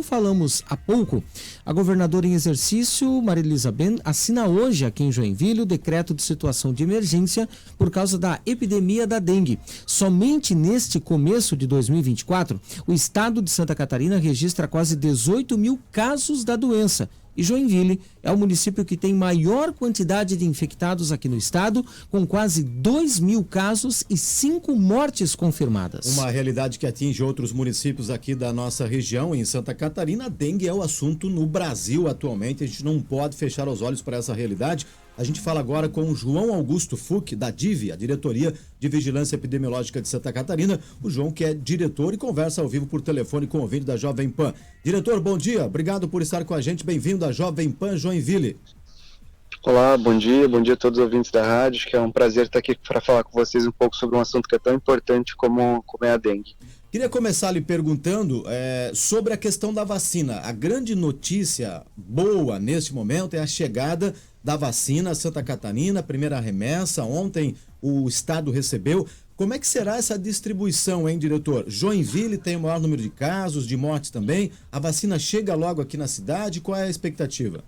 falamos há pouco, a governadora em exercício, Marilisa Ben, assina hoje aqui em Joinville o decreto de situação de emergência por causa da epidemia da dengue. Somente neste começo de 2024, o estado de Santa Catarina registra quase 18 mil casos da doença. E Joinville é o município que tem maior quantidade de infectados aqui no estado, com quase 2 mil casos e 5 mortes confirmadas. Uma realidade que atinge outros municípios aqui da nossa região, em Santa Catarina. A dengue é o assunto no Brasil atualmente, a gente não pode fechar os olhos para essa realidade. A gente fala agora com o João Augusto Fuch, da DIV, a Diretoria de Vigilância Epidemiológica de Santa Catarina. O João, que é diretor e conversa ao vivo por telefone com o ouvinte da Jovem Pan. Diretor, bom dia, obrigado por estar com a gente, bem-vindo à Jovem Pan Joinville. Olá, bom dia a todos os ouvintes da rádio, que é um prazer estar aqui para falar com vocês um pouco sobre um assunto que é tão importante como é a dengue. Queria começar lhe perguntando sobre a questão da vacina. A grande notícia boa neste momento é a chegada da vacina a Santa Catarina, primeira remessa, ontem o estado recebeu. Como é que será essa distribuição, hein, diretor? Joinville tem o maior número de casos, de mortes também. A vacina chega logo aqui na cidade, qual é a expectativa?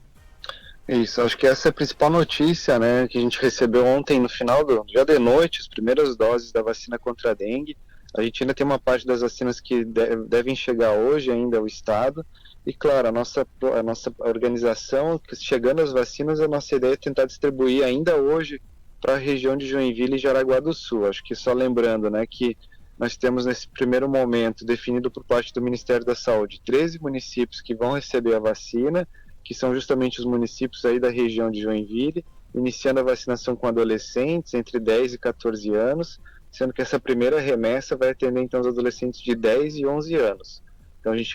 Isso, acho que essa é a principal notícia, né, que a gente recebeu ontem no final já de noite, as primeiras doses da vacina contra a dengue. A gente ainda tem uma parte das vacinas que devem chegar hoje ainda ao estado. E claro, a nossa organização, chegando as vacinas, a nossa ideia é tentar distribuir ainda hoje para a região de Joinville e Jaraguá do Sul. Acho que só lembrando, né, que nós temos nesse primeiro momento definido por parte do Ministério da Saúde 13 municípios que vão receber a vacina, que são justamente os municípios aí da região de Joinville, iniciando a vacinação com adolescentes entre 10 e 14 anos, sendo que essa primeira remessa vai atender então os adolescentes de 10 e 11 anos. Então a gente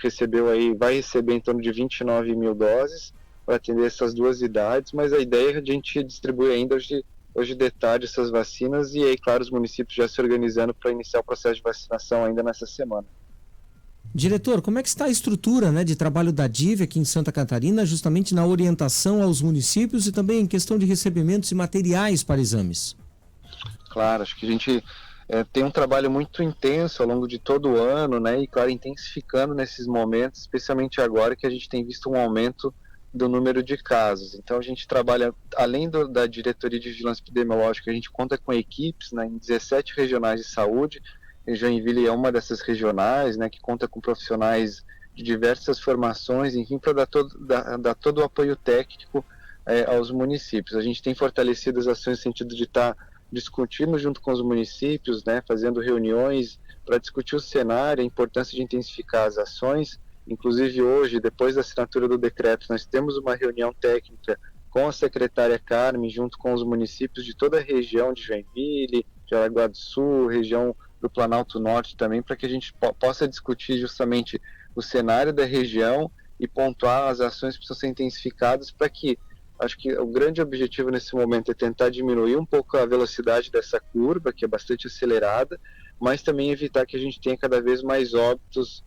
vai receber em torno de 29 mil doses para atender essas duas idades, mas a ideia é a gente distribuir ainda hoje de tarde essas vacinas e aí, claro, os municípios já se organizando para iniciar o processo de vacinação ainda nessa semana. Diretor, como é que está a estrutura, né, de trabalho da DIV aqui em Santa Catarina, justamente na orientação aos municípios e também em questão de recebimentos e materiais para exames? Claro, acho que a gente tem um trabalho muito intenso ao longo de todo o ano, né, e claro, intensificando nesses momentos, especialmente agora que a gente tem visto um aumento do número de casos. Então a gente trabalha, além da Diretoria de Vigilância Epidemiológica, a gente conta com equipes, né, em 17 regionais de saúde. E Joinville é uma dessas regionais, né, que conta com profissionais de diversas formações, enfim, para dar todo o apoio técnico aos municípios. A gente tem fortalecido as ações no sentido de estar discutindo junto com os municípios, né, fazendo reuniões para discutir o cenário, a importância de intensificar as ações. Inclusive hoje, depois da assinatura do decreto, nós temos uma reunião técnica com a secretária Carmen, junto com os municípios de toda a região de Joinville, Jaraguá do Sul, região do Planalto Norte também, para que a gente possa discutir justamente o cenário da região e pontuar as ações que precisam ser intensificadas para que, acho que o grande objetivo nesse momento é tentar diminuir um pouco a velocidade dessa curva, que é bastante acelerada, mas também evitar que a gente tenha cada vez mais óbitos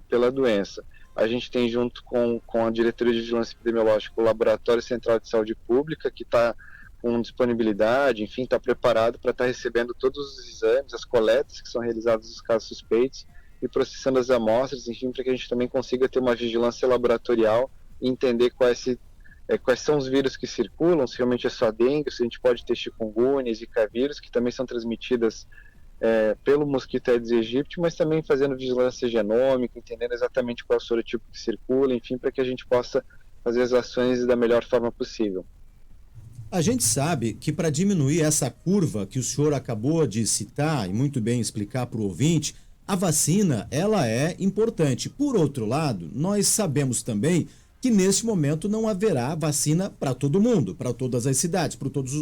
pela doença. A gente tem junto com a Diretoria de Vigilância Epidemiológica o Laboratório Central de Saúde Pública, que está com disponibilidade, enfim, está preparado para estar recebendo todos os exames, as coletas que são realizadas nos casos suspeitos e processando as amostras, enfim, para que a gente também consiga ter uma vigilância laboratorial e entender quais são os vírus que circulam, se realmente é só dengue, se a gente pode ter chikungunya, zika vírus, que também são transmitidas pelo mosquito Aedes aegypti, mas também fazendo vigilância genômica, entendendo exatamente qual é o sorotipo que circula, enfim, para que a gente possa fazer as ações da melhor forma possível. A gente sabe que para diminuir essa curva que o senhor acabou de citar e muito bem explicar para o ouvinte, a vacina ela é importante. Por outro lado, nós sabemos também que neste momento não haverá vacina para todo mundo, para todas as cidades,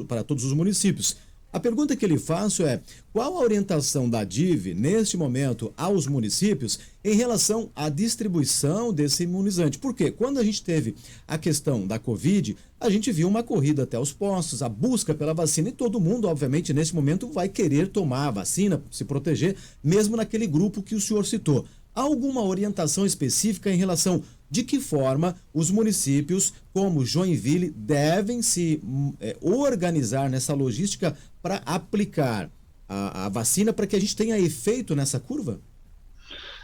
para todos os municípios. A pergunta que lhe faço é: qual a orientação da DIV, neste momento, aos municípios em relação à distribuição desse imunizante? Porque quando a gente teve a questão da Covid, a gente viu uma corrida até os postos, a busca pela vacina, e todo mundo, obviamente, nesse momento vai querer tomar a vacina, se proteger, mesmo naquele grupo que o senhor citou. Há alguma orientação específica em relação de que forma os municípios, como Joinville, devem se organizar nessa logística para aplicar a vacina para que a gente tenha efeito nessa curva?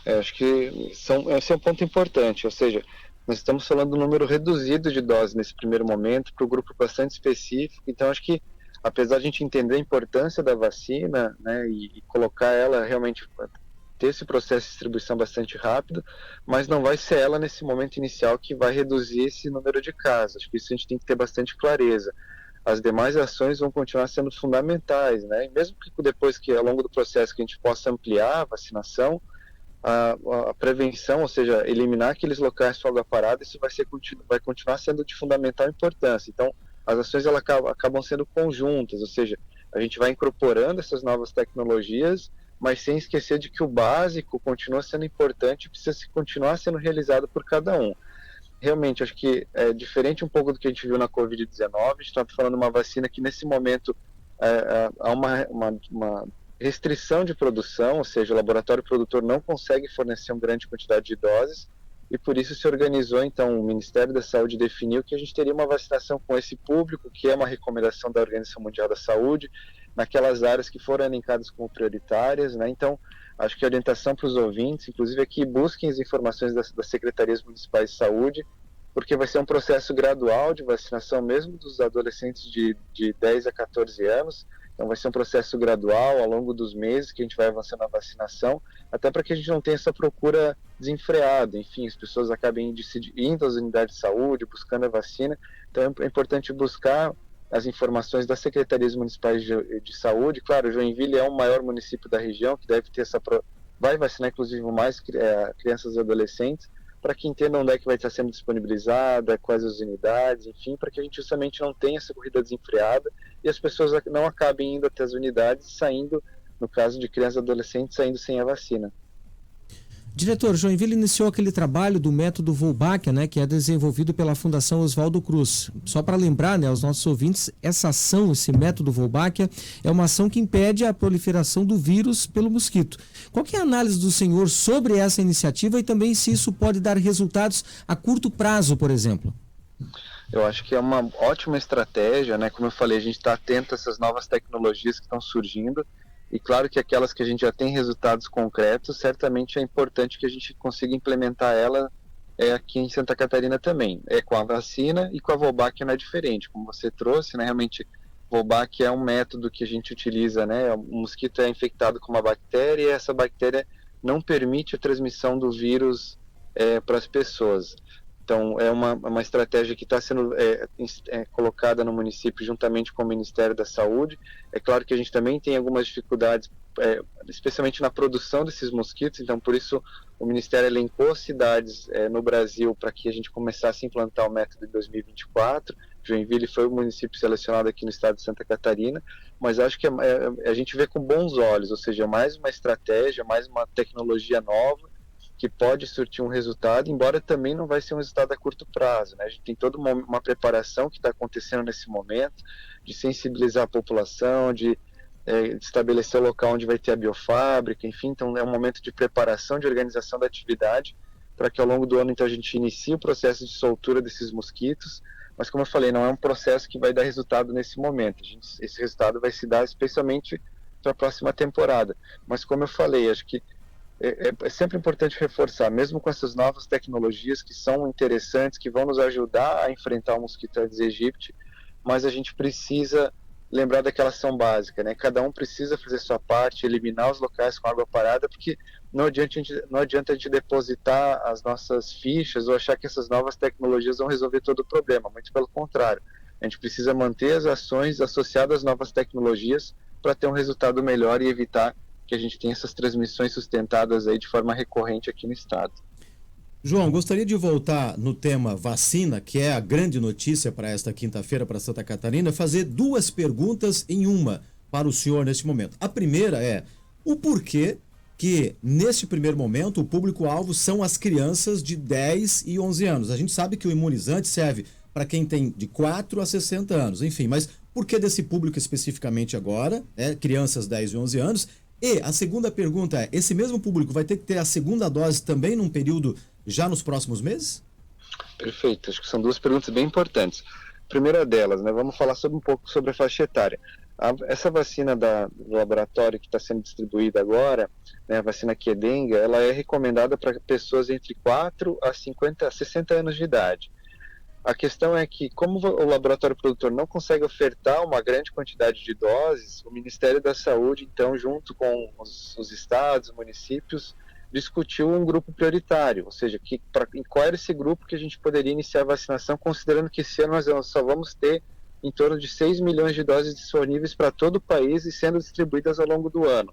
Acho que esse é um ponto importante, ou seja, nós estamos falando de um número reduzido de doses nesse primeiro momento, para um grupo bastante específico, então acho que, apesar de a gente entender a importância da vacina, né, e colocar ela realmente, ter esse processo de distribuição bastante rápido, mas não vai ser ela nesse momento inicial que vai reduzir esse número de casos. Acho que isso a gente tem que ter bastante clareza. As demais ações vão continuar sendo fundamentais, né? E mesmo que depois que, ao longo do processo, que a gente possa ampliar a vacinação, a prevenção, ou seja, eliminar aqueles locais de folga parada, isso vai continuar sendo de fundamental importância. Então, as ações elas acabam sendo conjuntas, ou seja, a gente vai incorporando essas novas tecnologias, mas sem esquecer de que o básico continua sendo importante e precisa continuar sendo realizado por cada um. Realmente, acho que é diferente um pouco do que a gente viu na Covid-19, a gente está falando de uma vacina que nesse momento há uma restrição de produção, ou seja, o laboratório produtor não consegue fornecer uma grande quantidade de doses, e por isso se organizou, então, o Ministério da Saúde definiu que a gente teria uma vacinação com esse público, que é uma recomendação da Organização Mundial da Saúde, naquelas áreas que foram elencadas como prioritárias, né? Então, acho que a orientação para os ouvintes, inclusive, é que busquem as informações das secretarias municipais de saúde, porque vai ser um processo gradual de vacinação mesmo dos adolescentes de 10 a 14 anos. Então vai ser um processo gradual ao longo dos meses que a gente vai avançando na vacinação, até para que a gente não tenha essa procura desenfreada. Enfim, as pessoas acabem indo às unidades de saúde, buscando a vacina. Então é importante buscar as informações das secretarias municipais de saúde. Claro, Joinville é o maior município da região, que deve ter vai vacinar inclusive mais crianças e adolescentes, para que entendam onde é que vai estar sendo disponibilizada, quais as unidades, enfim, para que a gente justamente não tenha essa corrida desenfreada e as pessoas não acabem indo até as unidades, saindo, no caso de crianças e adolescentes, saindo sem a vacina. Diretor, Joinville iniciou aquele trabalho do método Wolbachia, né, que é desenvolvido pela Fundação Oswaldo Cruz. Só para lembrar, né, aos nossos ouvintes, essa ação, esse método Wolbachia, é uma ação que impede a proliferação do vírus pelo mosquito. Qual que é a análise do senhor sobre essa iniciativa e também se isso pode dar resultados a curto prazo, por exemplo? Eu acho que é uma ótima estratégia, né? Como eu falei, a gente está atento a essas novas tecnologias que estão surgindo. E claro que aquelas que a gente já tem resultados concretos, certamente é importante que a gente consiga implementar ela aqui em Santa Catarina também. Com a vacina e com a Wolbachia não é diferente. Como você trouxe, né, realmente, Wolbachia é um método que a gente utiliza, né? O mosquito é infectado com uma bactéria e essa bactéria não permite a transmissão do vírus para as pessoas. Então, é uma estratégia que está sendo colocada no município juntamente com o Ministério da Saúde. É claro que a gente também tem algumas dificuldades, especialmente na produção desses mosquitos, então, por isso, o Ministério elencou cidades no Brasil para que a gente começasse a implantar o método em 2024. Joinville foi o município selecionado aqui no estado de Santa Catarina, mas acho que a gente vê com bons olhos, ou seja, mais uma estratégia, mais uma tecnologia nova, que pode surtir um resultado, embora também não vai ser um resultado a curto prazo, né? A gente tem toda uma preparação que está acontecendo nesse momento, de sensibilizar a população, de estabelecer o local onde vai ter a biofábrica, enfim, então é um momento de preparação, de organização da atividade, para que ao longo do ano então a gente inicie o processo de soltura desses mosquitos, mas como eu falei, não é um processo que vai dar resultado nesse momento, esse resultado vai se dar especialmente para a próxima temporada, mas como eu falei, acho que é sempre importante reforçar, mesmo com essas novas tecnologias que são interessantes, que vão nos ajudar a enfrentar o mosquito Aedes aegypti, mas a gente precisa lembrar daquela ação básica, né? Cada um precisa fazer sua parte, eliminar os locais com água parada, porque não adianta a gente depositar as nossas fichas ou achar que essas novas tecnologias vão resolver todo o problema, muito pelo contrário. A gente precisa manter as ações associadas às novas tecnologias para ter um resultado melhor e evitar que a gente tenha essas transmissões sustentadas aí de forma recorrente aqui no estado. João, gostaria de voltar no tema vacina, que é a grande notícia para esta quinta-feira para Santa Catarina, fazer duas perguntas em uma para o senhor neste momento. A primeira é o porquê que, neste primeiro momento, o público-alvo são as crianças de 10 e 11 anos. A gente sabe que o imunizante serve para quem tem de 4 a 60 anos, enfim, mas por que desse público especificamente agora, crianças 10 e 11 anos? E a segunda pergunta é, esse mesmo público vai ter que ter a segunda dose também num período já nos próximos meses? Perfeito, acho que são duas perguntas bem importantes. Primeira delas, né, vamos falar um pouco sobre a faixa etária. Essa vacina do laboratório que está sendo distribuída agora, né, a vacina Qdenga, ela é recomendada para pessoas entre 4 a 60 anos de idade. A questão é que, como o laboratório produtor não consegue ofertar uma grande quantidade de doses, o Ministério da Saúde, então, junto com os estados, municípios, discutiu um grupo prioritário, ou seja, qual era esse grupo que a gente poderia iniciar a vacinação, considerando que esse ano nós só vamos ter em torno de 6 milhões de doses disponíveis para todo o país e sendo distribuídas ao longo do ano.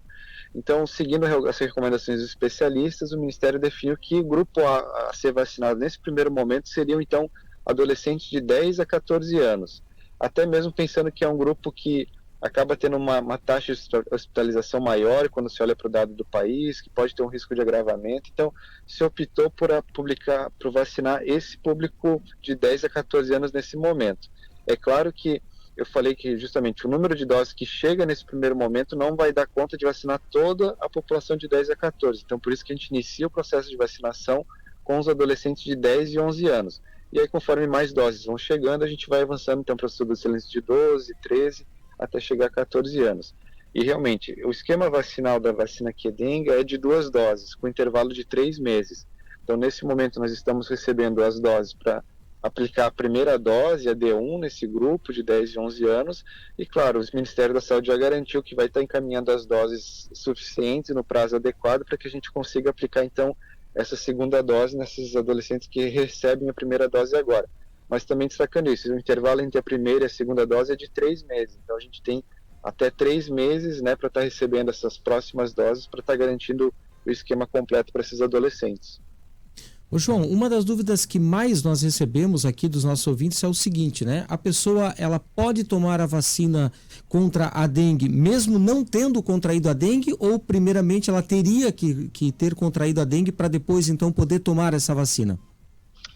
Então, seguindo as recomendações dos especialistas, o Ministério definiu que o grupo a ser vacinado nesse primeiro momento seriam, então, adolescentes de 10 a 14 anos, até mesmo pensando que é um grupo que acaba tendo uma taxa de hospitalização maior quando se olha para o dado do país, que pode ter um risco de agravamento. Então, se optou por vacinar esse público de 10 a 14 anos nesse momento. É claro que eu falei que justamente o número de doses que chega nesse primeiro momento não vai dar conta de vacinar toda a população de 10 a 14. Então, por isso que a gente inicia o processo de vacinação com os adolescentes de 10 e 11 anos. E aí, conforme mais doses vão chegando, a gente vai avançando então para os adolescentes de 12, 13, até chegar a 14 anos. E realmente, o esquema vacinal da vacina Qdenga é de 2 doses, com intervalo de 3 meses. Então, nesse momento, nós estamos recebendo as doses para aplicar a primeira dose, a D1, nesse grupo de 10 e 11 anos. E, claro, o Ministério da Saúde já garantiu que vai estar encaminhando as doses suficientes no prazo adequado para que a gente consiga aplicar, então, essa segunda dose nesses adolescentes que recebem a primeira dose agora. Mas também destacando isso, o intervalo entre a primeira e a segunda dose é de 3 meses. Então, a gente tem até 3 meses, né, para estar recebendo essas próximas doses, para estar garantindo o esquema completo para esses adolescentes. Ô João, uma das dúvidas que mais nós recebemos aqui dos nossos ouvintes é o seguinte, né? A pessoa, ela pode tomar a vacina contra a dengue, mesmo não tendo contraído a dengue, ou primeiramente ela teria que ter contraído a dengue para depois, então, poder tomar essa vacina?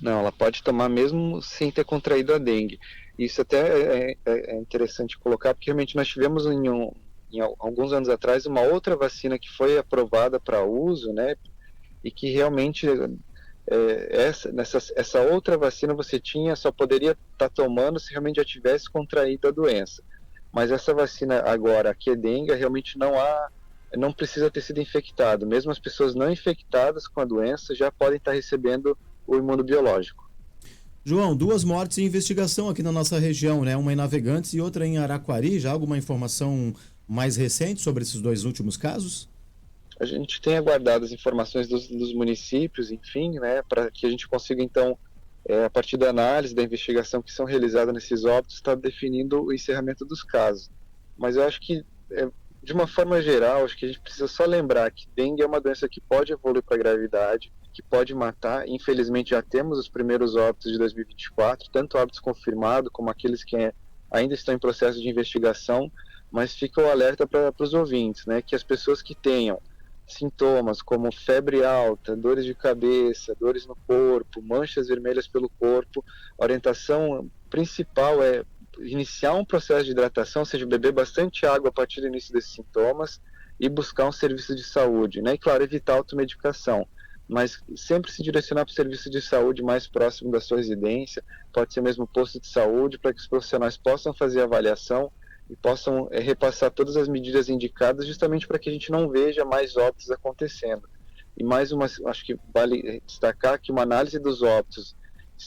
Não, ela pode tomar mesmo sem ter contraído a dengue. Isso até é interessante colocar, porque realmente nós tivemos em alguns anos atrás uma outra vacina que foi aprovada para uso, né? E que realmente essa outra vacina você só poderia estar tomando se realmente já tivesse contraído a doença. Mas essa vacina agora, a Qdenga, realmente não precisa ter sido infectado. Mesmo as pessoas não infectadas com a doença já podem estar recebendo o imunobiológico. João, 2 mortes em investigação aqui na nossa região, né? Uma em Navegantes e outra em Araquari. Já alguma informação mais recente sobre esses 2 últimos casos? A gente tem aguardado as informações dos municípios, enfim, né, para que a gente consiga, então, a partir da análise, da investigação que são realizadas nesses óbitos, estar definindo o encerramento dos casos. Mas eu acho que, de uma forma geral, acho que a gente precisa só lembrar que dengue é uma doença que pode evoluir para a gravidade, que pode matar. Infelizmente, já temos os primeiros óbitos de 2024, tanto óbitos confirmados como aqueles que ainda estão em processo de investigação, mas fica o alerta para os ouvintes, né, que as pessoas que tenham sintomas como febre alta, dores de cabeça, dores no corpo, manchas vermelhas pelo corpo, a orientação principal é iniciar um processo de hidratação, ou seja, beber bastante água a partir do início desses sintomas e buscar um serviço de saúde, né? E claro, evitar automedicação, mas sempre se direcionar para o serviço de saúde mais próximo da sua residência, pode ser mesmo posto de saúde, para que os profissionais possam fazer a avaliação e possam repassar todas as medidas indicadas, justamente para que a gente não veja mais óbitos acontecendo. E acho que vale destacar que uma análise dos óbitos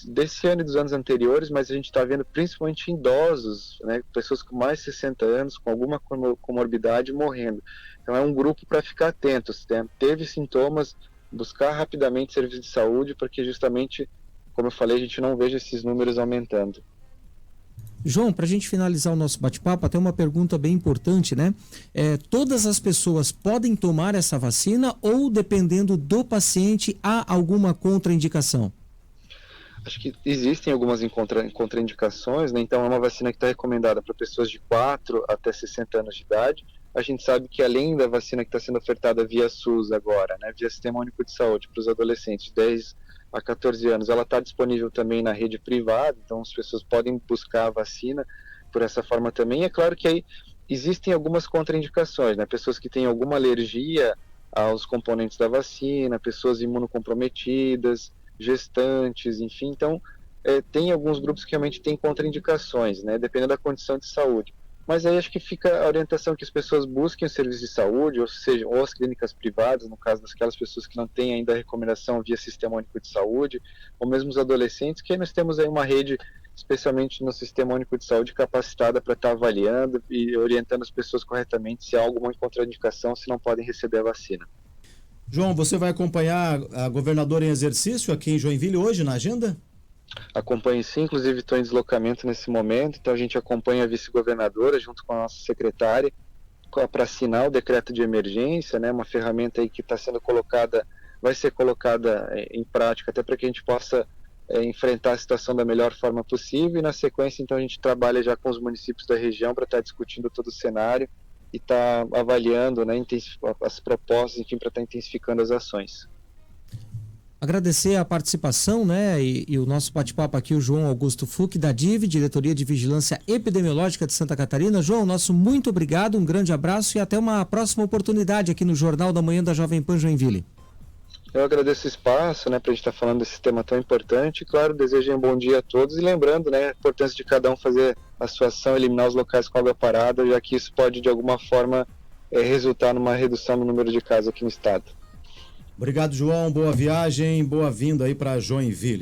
desse ano e dos anos anteriores, mas a gente está vendo principalmente em idosos, né, pessoas com mais de 60 anos, com alguma comorbidade morrendo. Então é um grupo para ficar atentos, né? Teve sintomas, buscar rapidamente serviço de saúde, para que justamente, como eu falei, a gente não veja esses números aumentando. João, para a gente finalizar o nosso bate-papo, até uma pergunta bem importante, né? Todas as pessoas podem tomar essa vacina ou, dependendo do paciente, há alguma contraindicação? Acho que existem algumas contraindicações, né? Então é uma vacina que está recomendada para pessoas de 4 até 60 anos de idade. A gente sabe que além da vacina que está sendo ofertada via SUS agora, né, via Sistema Único de Saúde, para os adolescentes de 10 a 14 anos, ela está disponível também na rede privada, então as pessoas podem buscar a vacina por essa forma também. É claro que aí existem algumas contraindicações, né? Pessoas que têm alguma alergia aos componentes da vacina, pessoas imunocomprometidas, gestantes, enfim. Então, tem alguns grupos que realmente têm contraindicações, né? Dependendo da condição de saúde. mas aí acho que fica a orientação que as pessoas busquem o serviço de saúde, ou seja, ou as clínicas privadas, no caso daquelas pessoas que não têm ainda a recomendação via Sistema Único de Saúde, ou mesmo os adolescentes, que aí nós temos aí uma rede, especialmente no Sistema Único de Saúde, capacitada para estar avaliando e orientando as pessoas corretamente se há alguma contraindicação, se não podem receber a vacina. João, você vai acompanhar a governadora em exercício aqui em Joinville hoje na agenda? Acompanho sim, inclusive estou em deslocamento nesse momento, então a gente acompanha a vice-governadora junto com a nossa secretária para assinar o decreto de emergência, né, uma ferramenta aí que está sendo colocada, vai ser colocada em prática até para que a gente possa enfrentar a situação da melhor forma possível, e na sequência então a gente trabalha já com os municípios da região para estar discutindo todo o cenário e estar avaliando, né, as propostas, enfim, para estar intensificando as ações. Agradecer a participação, né, e o nosso bate-papo aqui, o João Augusto Fuch, da DIV, Diretoria de Vigilância Epidemiológica de Santa Catarina. João, nosso muito obrigado, um grande abraço e até uma próxima oportunidade aqui no Jornal da Manhã da Jovem Pan Joinville. Eu agradeço o espaço, né, para a gente estar falando desse tema tão importante. E, claro, desejo um bom dia a todos e lembrando, né, a importância de cada um fazer a sua ação, eliminar os locais com água parada, já que isso pode, de alguma forma, resultar numa redução no número de casos aqui no estado. Obrigado, João. Boa viagem, boa vinda aí para Joinville.